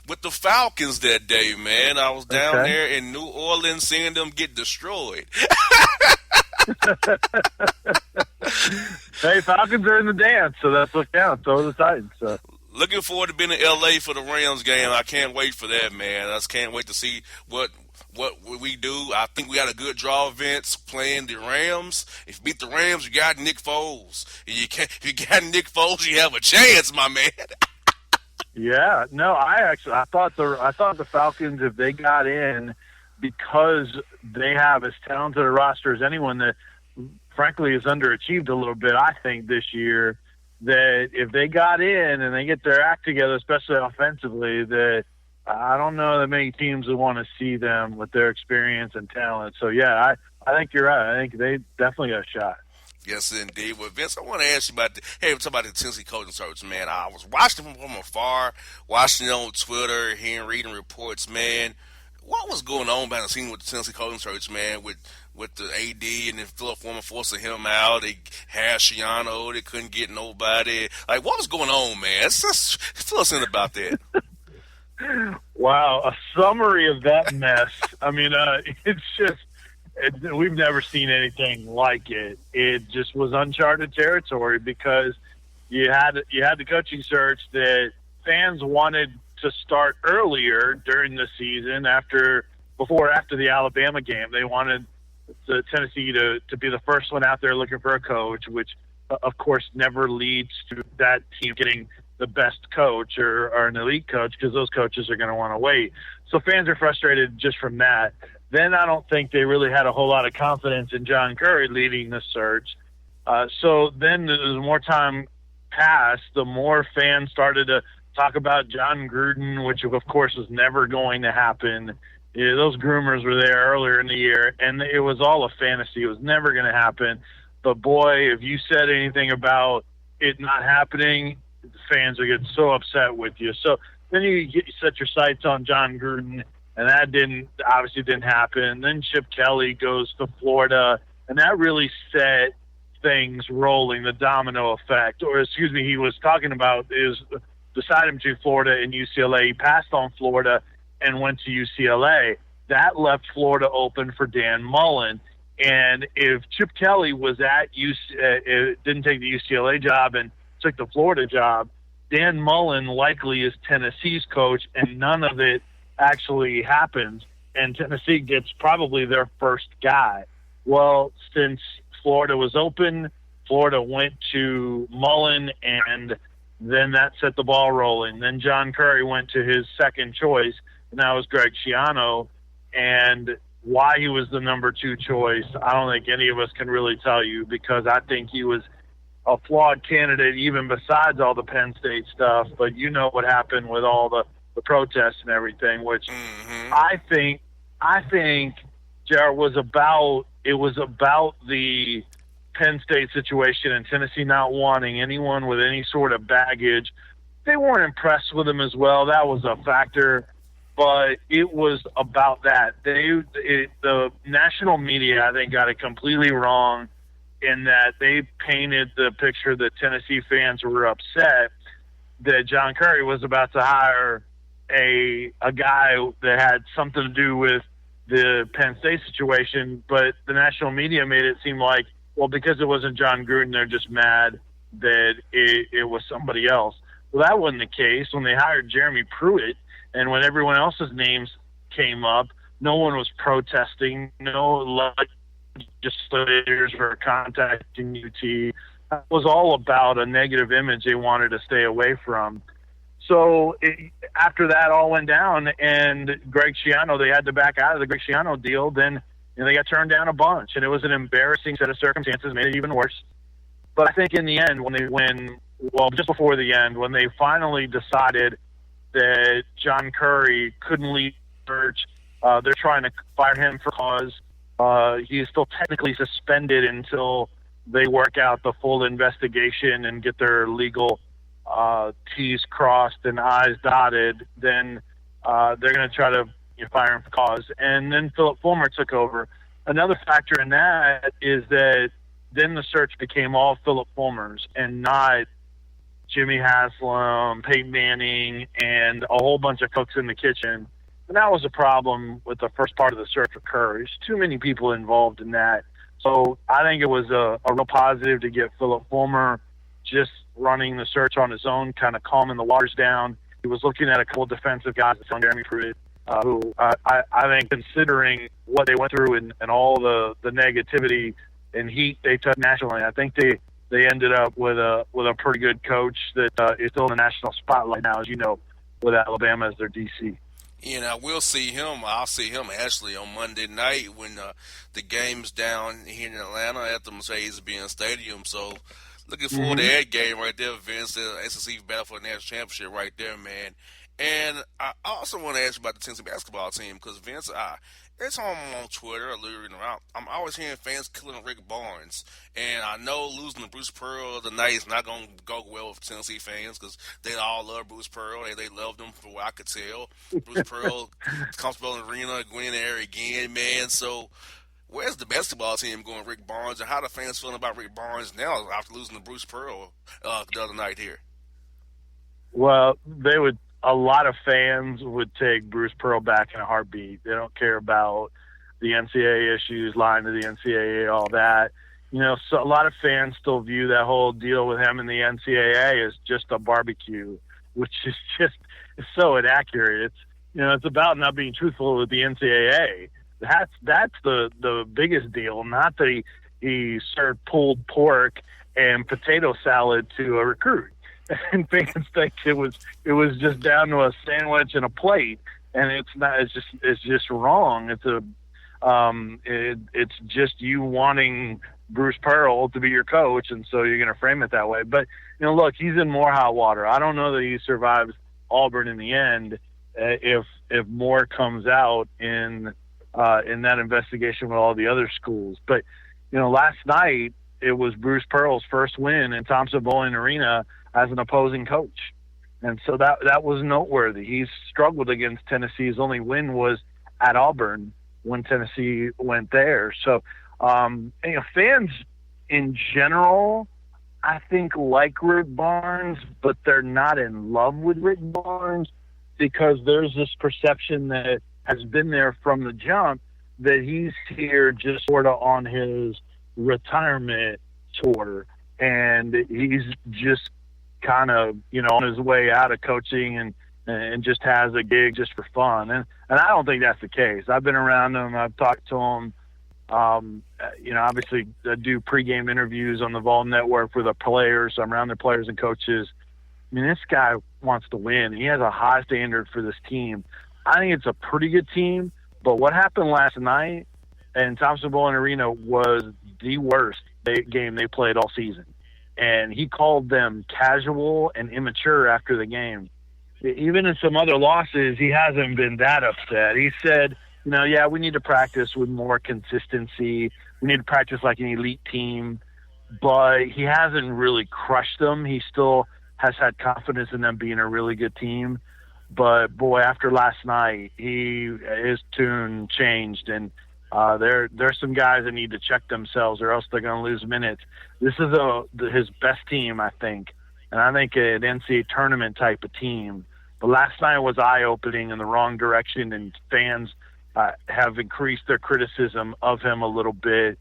Speaker 1: with the Falcons that day, man. I was down there in New Orleans seeing them get destroyed.
Speaker 6: Hey, Falcons are in the dance, so that's what counts. So are the Titans. So.
Speaker 1: Looking forward to being in L.A. for the Rams game. I can't wait for that, man. I just can't wait to see what we do. I think we got a good draw, Vince, playing the Rams. If you beat the Rams, you got Nick Foles. If you got Nick Foles, you have a chance, my man.
Speaker 6: Yeah, no, I thought the Falcons, if they got in, because they have as talented a roster as anyone that, frankly, has underachieved a little bit, I think, this year, that if they got in and they get their act together, especially offensively, that I don't know that many teams would want to see them with their experience and talent. So, yeah, I think you're right. I think they definitely got a shot.
Speaker 1: Yes, indeed. Well, Vince, I want to ask you about we're talking about the Tennessee coaching search, man. I was watching them from afar, watching it on Twitter, reading reports, man. What was going on behind the scenes with the Tennessee coaching search, man, with the AD and then Philip Foreman forcing him out? They had Shiano. They couldn't get nobody. Like, what was going on, man? Fill us in about that.
Speaker 6: Wow, a summary of that mess. I mean, it's just we've never seen anything like it. It just was uncharted territory because you had the coaching search that fans wanted to start earlier during the season after the Alabama game. They wanted the Tennessee to be the first one out there looking for a coach, which of course never leads to that team getting the best coach or an elite coach, because those coaches are going to want to wait. So fans are frustrated just from that. Then I don't think they really had a whole lot of confidence in John Currie leading the search. So then as more time passed, the more fans started to talk about John Gruden, which of course was never going to happen. Yeah, those groomers were there earlier in the year, and it was all a fantasy. It was never going to happen. But boy, if you said anything about it not happening, the fans would get so upset with you. So then you set your sights on John Gruden, and that obviously didn't happen. Then Chip Kelly goes to Florida, and that really set things rolling, the domino effect. Or, he was talking about decided between Florida and UCLA. He passed on Florida and went to UCLA. That left Florida open for Dan Mullen. And if Chip Kelly was didn't take the UCLA job and took the Florida job, Dan Mullen likely is Tennessee's coach, and none of it actually happens. And Tennessee gets probably their first guy. Well, since Florida was open, Florida went to Mullen, and then that set the ball rolling. Then John Currie went to his second choice, and that was Greg Schiano. And why he was the number 2 choice, I don't think any of us can really tell you, because I think he was a flawed candidate even besides all the Penn State stuff. But you know what happened with all the protests and everything, which I think Jared, was about the Penn State situation and Tennessee not wanting anyone with any sort of baggage. They weren't impressed with him as well. That was a factor, but it was about that. The national media, I think, got it completely wrong in that they painted the picture that Tennessee fans were upset that John Currie was about to hire a guy that had something to do with the Penn State situation, but the national media made it seem like, well, because it wasn't John Gruden, they're just mad that it was somebody else. Well, that wasn't the case. When they hired Jeremy Pruitt and when everyone else's names came up, no one was protesting. No legislators were contacting UT. It was all about a negative image they wanted to stay away from. So after that all went down and Greg Schiano, they had to back out of the Greg Schiano deal, then they got turned down a bunch, and it was an embarrassing set of circumstances, made it even worse. But I think in the end, just before the end, when they finally decided that John Currie couldn't lead the search, they're trying to fire him for cause. He is still technically suspended until they work out the full investigation and get their legal T's crossed and I's dotted, then they're going to try to fire him for cause. And then Philip Fulmer took over. Another factor in that is that then the search became all Philip Fulmer's and not Jimmy Haslam, Peyton Manning, and a whole bunch of cooks in the kitchen. And that was a problem with the first part of the search for Kerr. There's too many people involved in that. So I think it was a real positive to get Philip Fulmer just running the search on his own, kind of calming the waters down. He was looking at a couple of defensive guys, Jeremy Pruitt, who I think, considering what they went through and all the negativity and heat they took nationally, I think they ended up with a pretty good coach that is still in the national spotlight now, as you know, with Alabama as their DC.
Speaker 1: Yeah, we'll see him. I'll see him actually on Monday night when the game's down here in Atlanta at the Mercedes-Benz Stadium. So looking forward to that game right there, Vince. The SEC battle for the national championship right there, man. And I also want to ask you about the Tennessee basketball team because, Vince, it's on Twitter, I'm always hearing fans killing Rick Barnes. And I know losing to Bruce Pearl tonight is not going to go well with Tennessee fans because they all love Bruce Pearl. They loved him from what I could tell. Bruce Pearl comes to the arena, going there again, man. So where's the basketball team going, Rick Barnes, and how the fans feeling about Rick Barnes now after losing to Bruce Pearl the other night here?
Speaker 6: Well, a lot of fans would take Bruce Pearl back in a heartbeat. They don't care about the NCAA issues, lying to the NCAA, all that. So a lot of fans still view that whole deal with him and the NCAA as just a barbecue, which is just so inaccurate. It's about not being truthful with the NCAA. That's the biggest deal, not that he served pulled pork and potato salad to a recruit. And fans think it was just down to a sandwich and a plate, and it's not. It's just wrong. It's just you wanting Bruce Pearl to be your coach, and so you're going to frame it that way. But look, he's in more hot water. I don't know that he survives Auburn in the end if more comes out in that investigation with all the other schools. But last night it was Bruce Pearl's first win in Thompson-Boling Arena as an opposing coach. And so that was noteworthy. He's struggled against Tennessee. His only win was at Auburn when Tennessee went there. So, fans in general, I think, like Rick Barnes, but they're not in love with Rick Barnes because there's this perception that has been there from the jump that he's here just sort of on his retirement tour. And he's just kind of, on his way out of coaching and just has a gig just for fun. And I don't think that's the case. I've been around him. I've talked to him. Obviously I do pregame interviews on the Vol Network for the players. I'm around their players and coaches. I mean, this guy wants to win. He has a high standard for this team. I think it's a pretty good team, but what happened last night in Thompson-Boling Arena was the worst game they played all season. And he called them casual and immature after the game. Even in some other losses, he hasn't been that upset. He said, we need to practice with more consistency. We need to practice like an elite team. But he hasn't really crushed them. He still has had confidence in them being a really good team. But, boy, after last night, his tune changed. And there's some guys that need to check themselves or else they're going to lose minutes. This is his best team, I think. And I think an NCAA tournament type of team. But last night was eye-opening in the wrong direction, and fans have increased their criticism of him a little bit.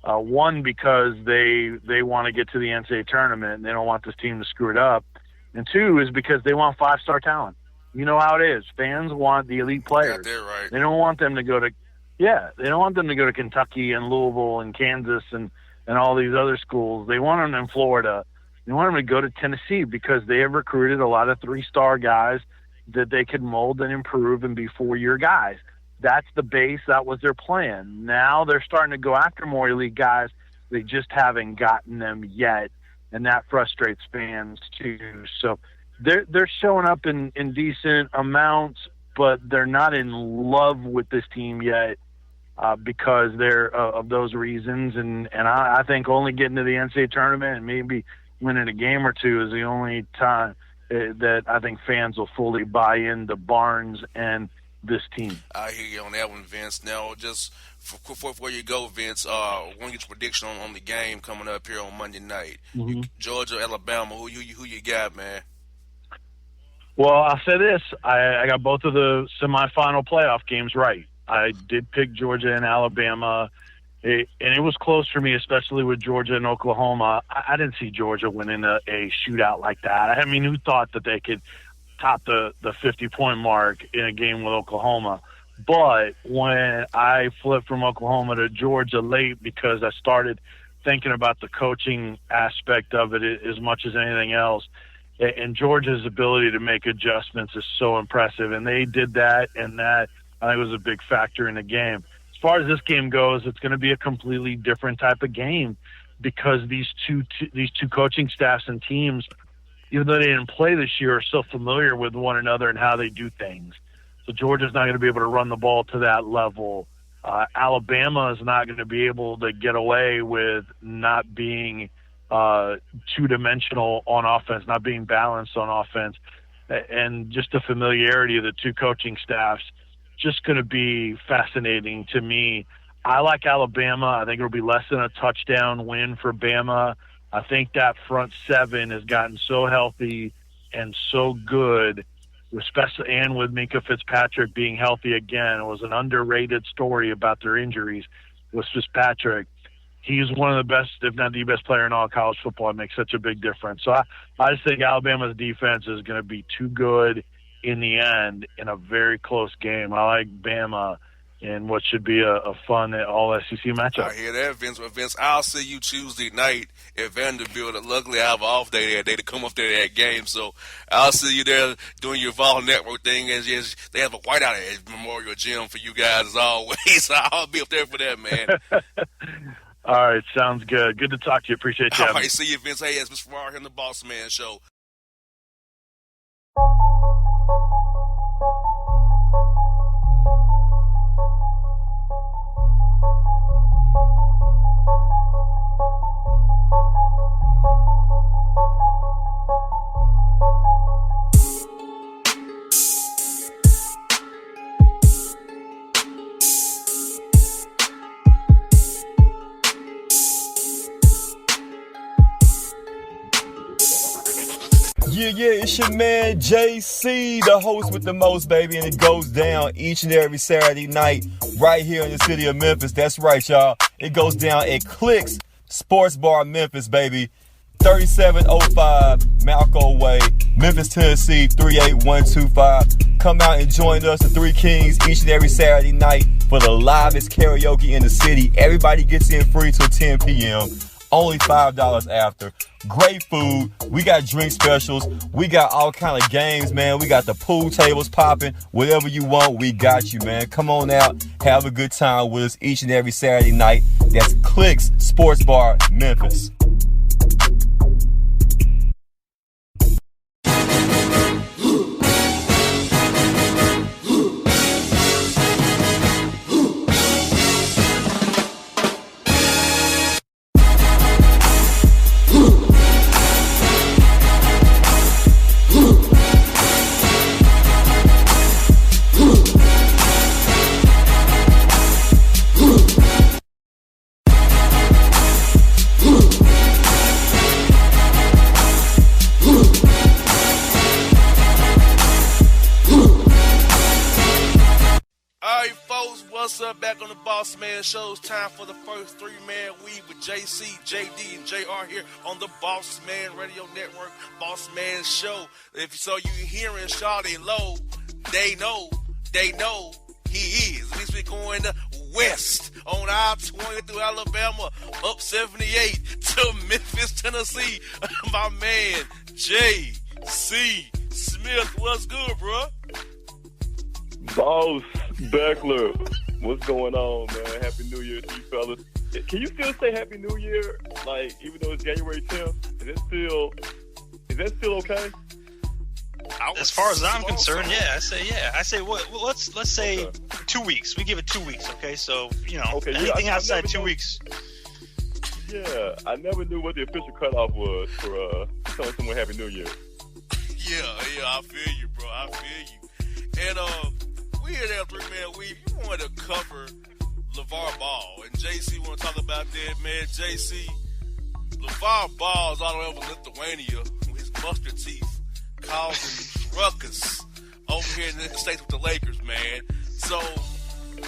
Speaker 6: One, because they want to get to the NCAA tournament and they don't want this team to screw it up. And two is because they want five-star talent. You know how it is. Fans want the elite players.
Speaker 1: Yeah, they're right.
Speaker 6: They don't want them to go to they don't want them to go to Kentucky and Louisville and Kansas and all these other schools. They want them in Florida. They want them to go to Tennessee because they have recruited a lot of three-star guys that they could mold and improve and be four-year guys. That's the base. That was their plan. Now they're starting to go after more elite guys. They just haven't gotten them yet, and that frustrates fans too. So they're showing up in decent amounts, but they're not in love with this team yet. because they're of those reasons. And I think only getting to the NCAA tournament and maybe winning a game or two is the only time that I think fans will fully buy into Barnes and this team.
Speaker 1: I hear you on that one, Vince. Now, just before you go, Vince, I want to get your prediction on the game coming up here on Monday night.
Speaker 6: Mm-hmm.
Speaker 1: Georgia, Alabama, who you got, man?
Speaker 6: Well, I'll say this. I got both of the semifinal playoff games right. I did pick Georgia and Alabama, and it was close for me, especially with Georgia and Oklahoma. I didn't see Georgia winning a shootout like that. I mean, who thought that they could top the 50-point mark in a game with Oklahoma? But when I flipped from Oklahoma to Georgia late because I started thinking about the coaching aspect of it as much as anything else, and Georgia's ability to make adjustments is so impressive, and they did that, and that I think was a big factor in the game. As far as this game goes, it's going to be a completely different type of game because these two coaching staffs and teams, even though they didn't play this year, are so familiar with one another and how they do things. So Georgia's not going to be able to run the ball to that level. Alabama is not going to be able to get away with not being two-dimensional on offense, not being balanced on offense, and just the familiarity of the two coaching staffs. Just going to be fascinating to me. I like Alabama. I think it'll be less than a touchdown win for Bama. I think that front seven has gotten so healthy and so good, especially and with Minkah Fitzpatrick being healthy again. It was an underrated story about their injuries with Fitzpatrick. He's one of the best, if not the best player in all college football. It makes such a big difference. So I just think Alabama's defense is going to be too good in the end in a very close game. I like Bama in what should be a fun all-SEC matchup.
Speaker 1: I hear that, Vince. But Vince, I'll see you Tuesday night at Vanderbilt. Luckily, I have an off day that day to come up there to that game. So I'll see you there doing your Vol Network thing. And yes, they have a whiteout at Memorial Gym for you guys as always. So I'll be up there for that, man.
Speaker 6: All right, sounds good. Good to talk to you. Appreciate you.
Speaker 1: All right, see you, Vince. Hey, it's Mr. Ferrara here on the Bossman Show.
Speaker 7: Yeah, it's your man JC, the host with the most, baby, and it goes down each and every Saturday night right here in the city of Memphis. That's right, y'all. It goes down at Clicks Sports Bar Memphis, baby. 3705 Malco Way, Memphis, Tennessee, 38125. Come out and join us, the Three Kings, each and every Saturday night for the livest karaoke in the city. Everybody gets in free till 10 p.m. Only $5 after. Great food. We got drink specials. We got all kind of games, man. We got the pool tables popping. Whatever you want, we got you, man. Come on out. Have a good time with us each and every Saturday night. That's Clicks Sports Bar, Memphis.
Speaker 1: Back on the Bossman Show. It's time for the first three-man weave with JC, JD, and JR here on the Bossman Radio Network, Bossman Show. If so, you hearing Shawty and Low, they know he is. At least we're going west on I-20 through Alabama, up 78 to Memphis, Tennessee. My man, JC Smith. What's good, bro?
Speaker 8: Boss Beckler. What's going on, man? Happy New Year to you fellas. Can you still say Happy New Year, like, even though it's January 10th? Is that still okay?
Speaker 5: As far as I'm concerned, I say let's say 2 weeks. We give it 2 weeks, okay? So, anything outside 2 weeks.
Speaker 8: Yeah, I never knew what the official cutoff was for telling someone Happy New Year.
Speaker 1: Yeah, I feel you, bro. I feel you. And we here at 3-Man Weave. You wanted to cover LeVar Ball, and JC want to talk about that, man. JC, LeVar Ball is all the way over Lithuania with his mustard teeth, causing ruckus over here in the States with the Lakers, man. So,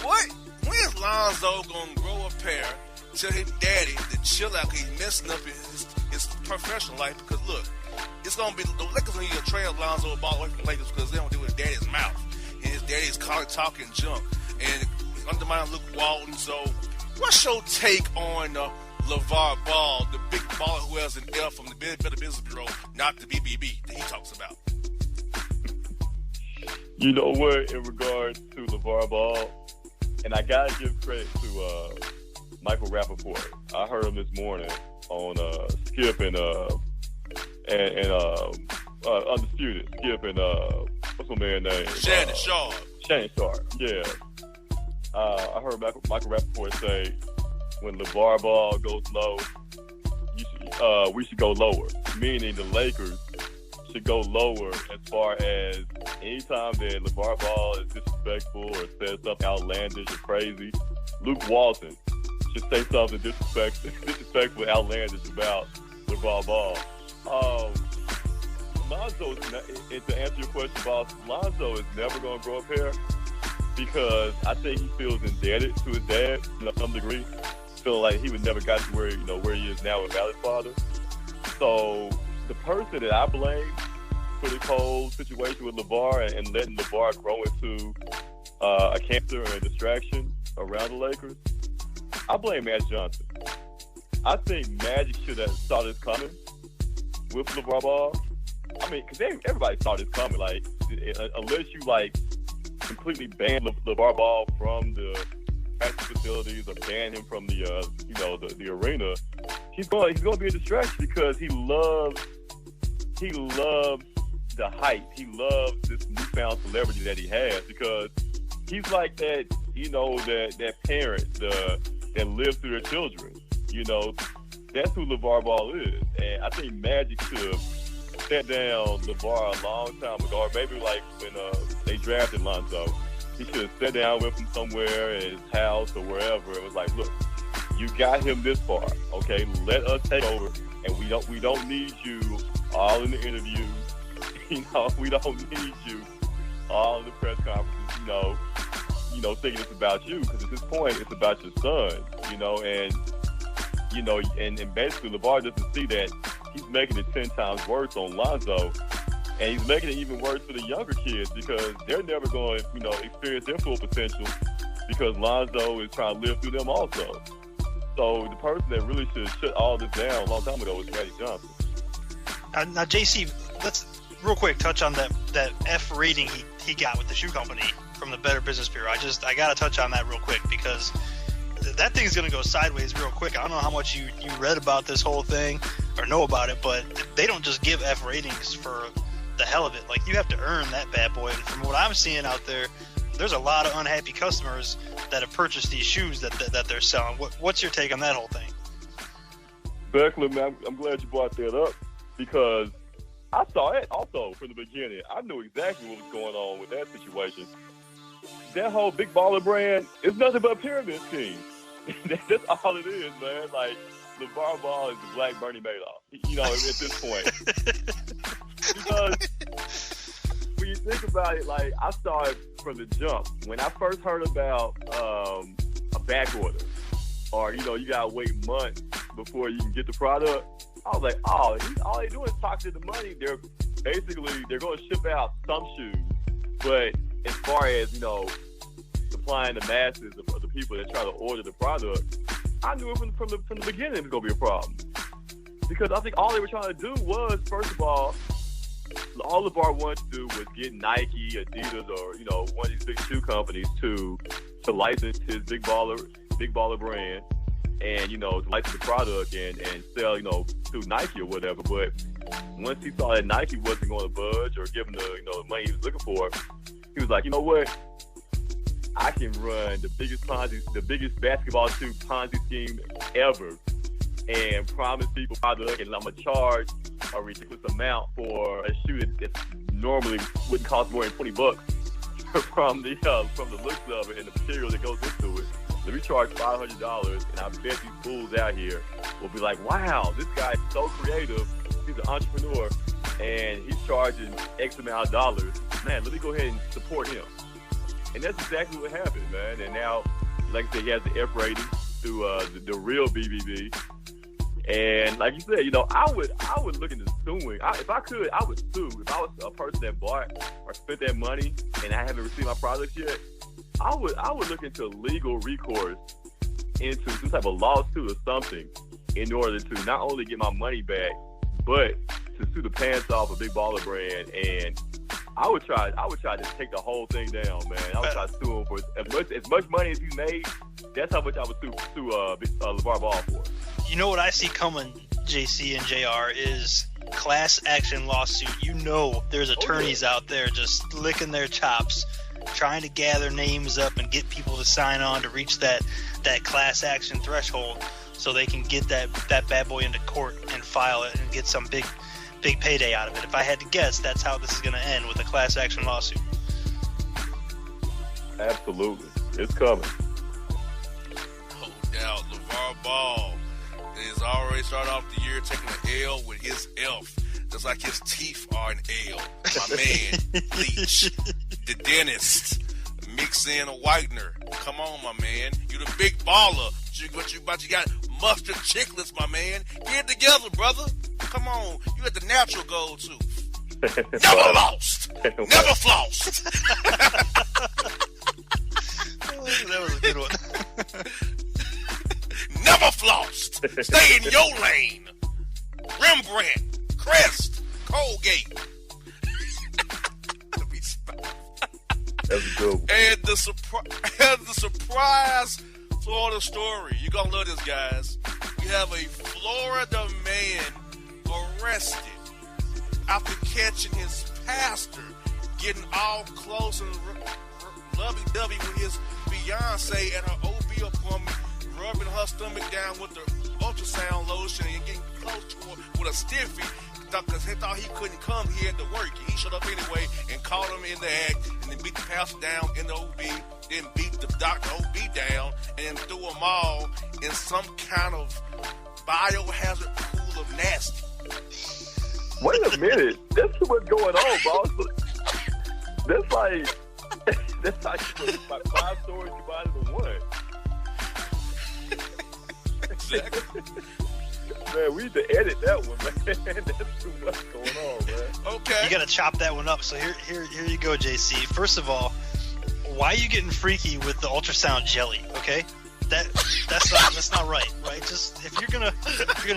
Speaker 1: when is Lonzo gonna grow a pair? Tell his daddy to chill out because he's messing up his professional life. Because look, it's gonna be the Lakers gonna need to trade Lonzo Ball away from the Lakers because they don't do his daddy's mouth, and his daddy is talking junk and he's undermining Luke Walton. So, what's your take on LeVar Ball, the big baller who has an L from the Better Business Bureau, not the BBB that he talks about?
Speaker 8: You know what? In regards to LeVar Ball, and I gotta give credit to Michael Rappaport. I heard him this morning on Skip and Undisputed. Skip and what's my man's name?
Speaker 1: Shannon Sharp.
Speaker 8: Shannon Sharp. Yeah. I heard Michael Rappaport say when LeVar Ball goes low, we should go lower. Meaning the Lakers should go lower as far as anytime that LeVar Ball is disrespectful or says something outlandish or crazy, Luke Walton should say something disrespectful, outlandish about LeVar Ball. Lonzo, to answer your question, boss, Lonzo is never going to grow up here because I think he feels indebted to his dad to some degree, feeling like he would never got to where he is now with Valley's father. So the person that I blame for this whole situation with LeVar and letting LeVar grow into a cancer and a distraction around the Lakers, I blame Magic Johnson. I think Magic should have saw this coming with LeVar Ball. I mean, because everybody saw this coming. Like, unless you completely ban LeVar Ball from the practice facilities or ban him from the the arena, he's going to be a distraction because he loves the hype. He loves this newfound celebrity that he has because he's like that that parent that lives through their children. That's who LeVar Ball is, and I think Magic should have sat down LeVar a long time ago, or maybe like when they drafted Lonzo. He should have sat down with him somewhere at his house or wherever. It was like, look, you got him this far, okay? Let us take over, and we don't need you all in the interviews. We don't need you all in the press conferences. Thinking it's about you, because at this point it's about your son. And basically LeVar doesn't see that he's making it 10 times worse on Lonzo. And he's making it even worse for the younger kids because they're never going to, experience their full potential because Lonzo is trying to live through them also. So the person that really should have shut all this down a long time ago was Magic Johnson.
Speaker 5: Now, JC, let's real quick touch on that F rating he got with the shoe company from the Better Business Bureau. I got to touch on that real quick because that thing's going to go sideways real quick. I don't know how much you read about this whole thing or know about it, but they don't just give F ratings for the hell of it. Like, you have to earn that bad boy. And from what I'm seeing out there, there's a lot of unhappy customers that have purchased these shoes that they're selling. What's your take on that whole thing?
Speaker 8: Beckler, man, I'm glad you brought that up because I saw it also from the beginning. I knew exactly what was going on with that situation. That whole Big Baller brand is nothing but a pyramid scheme. That's all it is, man. Like, LeVar Ball is the black Bernie Madoff, at this point. Because when you think about it, like, I saw it from the jump. When I first heard about a back order or, you got to wait months before you can get the product, I was like, all they do is pocket the money. They're going to ship out some shoes. But as far as, supplying the masses of the people that try to order the product, I knew it from the beginning it was going to be a problem. Because I think all they were trying to do was, first of all LeVar wanted to do was get Nike, Adidas, or, one of these big shoe companies to license his Big Baller brand and, to license the product and sell, through Nike or whatever. But once he saw that Nike wasn't going to budge or give him the money he was looking for, he was like, you know what? I can run the biggest basketball shoe Ponzi scheme ever, and promise people product, and I'm gonna charge a ridiculous amount for a shoe that normally wouldn't cost more than $20 from the looks of it and the material that goes into it. Let me charge $500, and I bet these fools out here will be like, wow, this guy is so creative. He's an entrepreneur, and he's charging X amount of dollars. Man, let me go ahead and support him. And that's exactly what happened, man. And now, like I said, he has the F rating through the real BBB. And like you said, I would look into suing. If I could, I would sue. If I was a person that bought or spent that money and I haven't received my products yet, I would look into legal recourse into some type of lawsuit or something in order to not only get my money back, but to sue the pants off a Big Baller Brand. And I would try to take the whole thing down, man. I would try to sue him for as much money as he made. That's how much I would sue LeVar Ball for.
Speaker 5: You know what I see coming, JC and JR, is class action lawsuit. There's attorneys out there just licking their chops, trying to gather names up and get people to sign on to reach that class action threshold so they can get that bad boy into court and file it and get some big payday out of it. If I had to guess, that's how this is going to end, with a class action lawsuit.
Speaker 8: Absolutely. It's coming.
Speaker 1: No doubt. LeVar Ball has already started off the year taking an L with his F, just like his teeth are an L. My man, Bleach, the dentist, mix in a whitener. Come on, my man. You the big baller. But you got mustard chiclets, my man. Get it together, brother. Come on. You got the natural gold tooth. Never lost. Never flossed.
Speaker 5: That was a good one.
Speaker 1: Never flossed. Stay in your lane. Rembrandt, Crest, Colgate.
Speaker 8: That's a good one.
Speaker 1: And the surprise Florida story. You're going to love this, guys. We have a Florida man arrested after catching his pastor getting all close and lovey-dovey with his fiance at her OB appointment, rubbing her stomach down with the ultrasound lotion and getting close to her with a stiffy because he thought he couldn't come. He had to work. He showed up anyway and caught him in the act and then beat the pastor down in the OB, then beat the doctor OB down and threw them all in some kind of biohazard pool of nasty.
Speaker 8: Wait a minute. That's what's going on, boss. That's like 5 stories divided into one.
Speaker 1: Exactly.
Speaker 8: Man, we need to edit that one, man. That's too much going on, man.
Speaker 1: Okay.
Speaker 5: You got to chop that one up. So here you go, JC. First of all, why are you getting freaky with the ultrasound jelly? Okay, that's not right. Just if you're gonna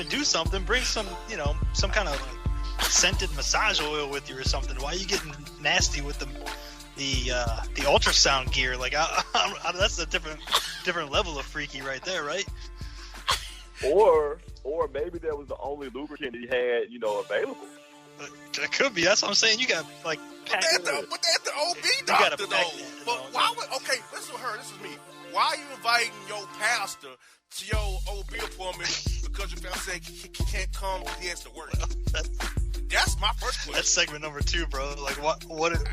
Speaker 5: do something, bring some kind of like scented massage oil with you or something. Why are you getting nasty with the ultrasound gear? Like that's a different level of freaky right there, right?
Speaker 8: Or maybe that was the only lubricant he had, available.
Speaker 5: That could be. That's what I'm saying. You got like.
Speaker 1: But they at the OB doctor though. But why would? Okay, listen to her. This is me. Why are you inviting your pastor to your OB appointment because your fiance can't come because he has to work? That's my first question.
Speaker 5: That's segment number 2, bro. Like, what?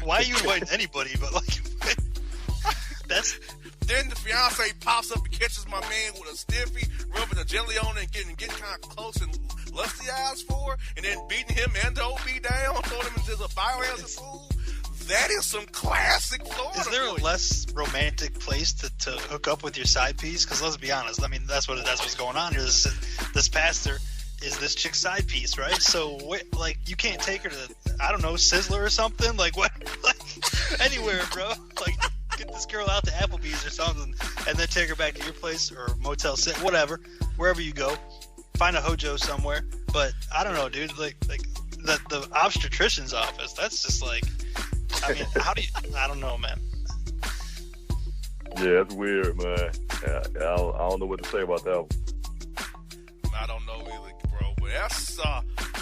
Speaker 5: Why are you inviting anybody? But like, that's.
Speaker 1: Then the fiance pops up and catches my man with a stiffy, rubbing the jelly on it and getting kind of close and lusty eyes for her, and then beating him and the OB down, throwing him into the biohazard pool. That is some classic Florida.
Speaker 5: Is there a less romantic place to hook up with your side piece? Because let's be honest, I mean that's what's going on here. This pastor is this chick's side piece, right? So like you can't take her to Sizzler or something. Like what? Like anywhere, bro. Like. Get this girl out to Applebee's or something, and then take her back to your place or Motel 6, whatever, wherever you go. Find a hojo somewhere. But I don't know, dude. Like the obstetrician's office. That's just like, I mean, how do you? I don't know, man.
Speaker 8: Yeah, that's weird, man. Yeah, I don't know what to say about that one.
Speaker 1: I don't know either, bro. But that's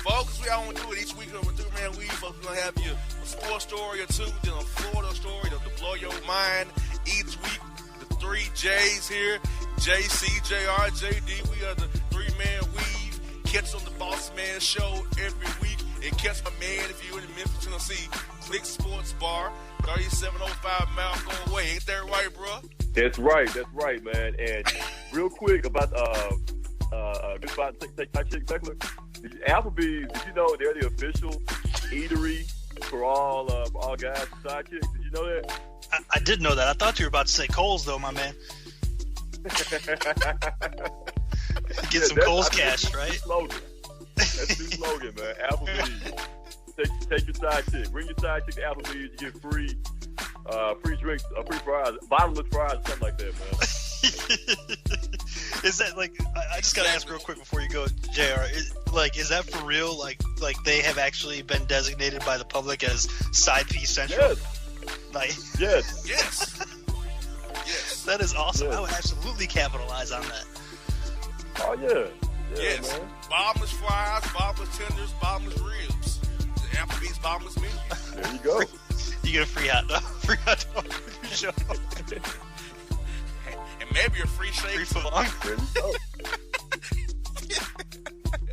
Speaker 1: Folks, we all want to do it each week over 3-Man Weave. Folks, we're going to have you a sports story or two, then a Florida story to blow your mind each week. The 3 J's here, JC, JR, JD. We are the 3-Man Weave. Catch on the Bossman show every week. And catch my man if you're in Memphis, Tennessee. Click Sports Bar, 3705 Malcolm Way. Ain't that right, bro?
Speaker 8: That's right, man. And real quick about good spot to take my chick Beckler. Applebee's, did you know they're the official eatery for all guys and sidekicks? Did you know that?
Speaker 5: I did know that. I thought you were about to say Kohl's, though, my man. Get some Kohl's cash, right?
Speaker 8: That's the slogan, man. Applebee's. Take your side chick. Bring your side chick to Applebee's. You get free drinks, free fries, bottomless fries, something like that, man.
Speaker 5: Is that like? I just gotta ask real quick before you go, JR. Is that for real? Like they have actually been designated by the public as side piece central?
Speaker 8: Yes.
Speaker 1: Yes.
Speaker 5: That is awesome.
Speaker 8: Yes.
Speaker 5: I would absolutely capitalize on that.
Speaker 8: Oh yeah.
Speaker 1: Yes.
Speaker 8: Man.
Speaker 1: Bottomless fries, bottomless tenders, bottomless ribs. The Applebee's bottomless menu.
Speaker 8: There you go.
Speaker 5: You get a free hot dog. Free hot dog for your show.
Speaker 1: And maybe a free shake.
Speaker 5: Free footlong.
Speaker 8: There you go.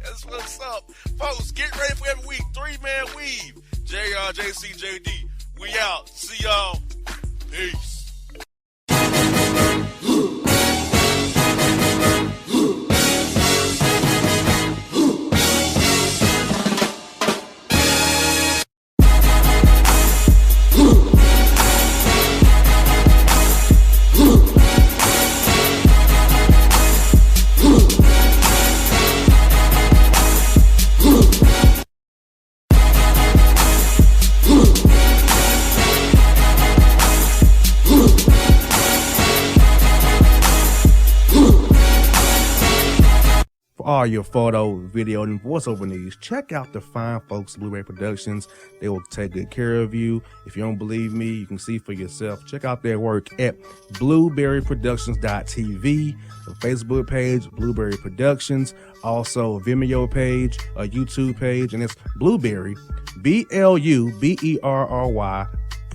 Speaker 1: That's what's up. Folks, get ready for every week. 3-Man Weave. JR, JC, JD. We out. See y'all. Peace.
Speaker 9: For all your photo, video, and voiceover needs, check out the fine folks at Blueberry Productions. They will take good care of you. If you don't believe me, you can see for yourself. Check out their work at blueberryproductions.tv, the Facebook page, Blueberry Productions, also a Vimeo page, a YouTube page, and it's Blueberry, BLUBERRY,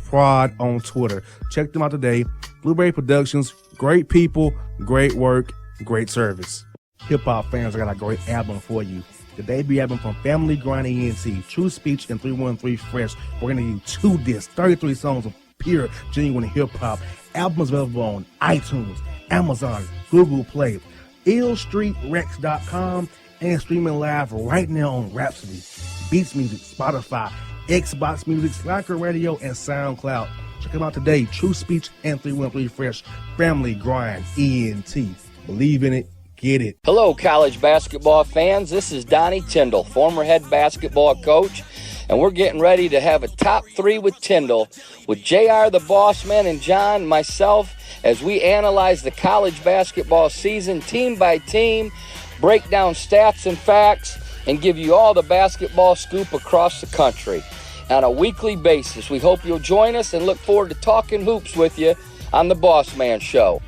Speaker 9: Prod on Twitter. Check them out today. Blueberry Productions, great people, great work, great service. Hip-hop fans, I got a great album for you. The debut album from Family Grind ENT, True Speech and 313 Fresh. We're going to give you 2 discs, 33 songs of pure, genuine hip-hop. Albums available on iTunes, Amazon, Google Play, illstreetrex.com, and streaming live right now on Rhapsody, Beats Music, Spotify, Xbox Music, Slacker Radio, and SoundCloud. Check them out today. True Speech and 313 Fresh. Family Grind ENT. Believe in it. Get it.
Speaker 10: Hello, college basketball fans. This is Donnie Tyndall, former head basketball coach, and we're getting ready to have a top 3 with Tyndall with JR the Bossman and John, myself, as we analyze the college basketball season team by team, break down stats and facts, and give you all the basketball scoop across the country on a weekly basis. We hope you'll join us and look forward to talking hoops with you on the Bossman Show.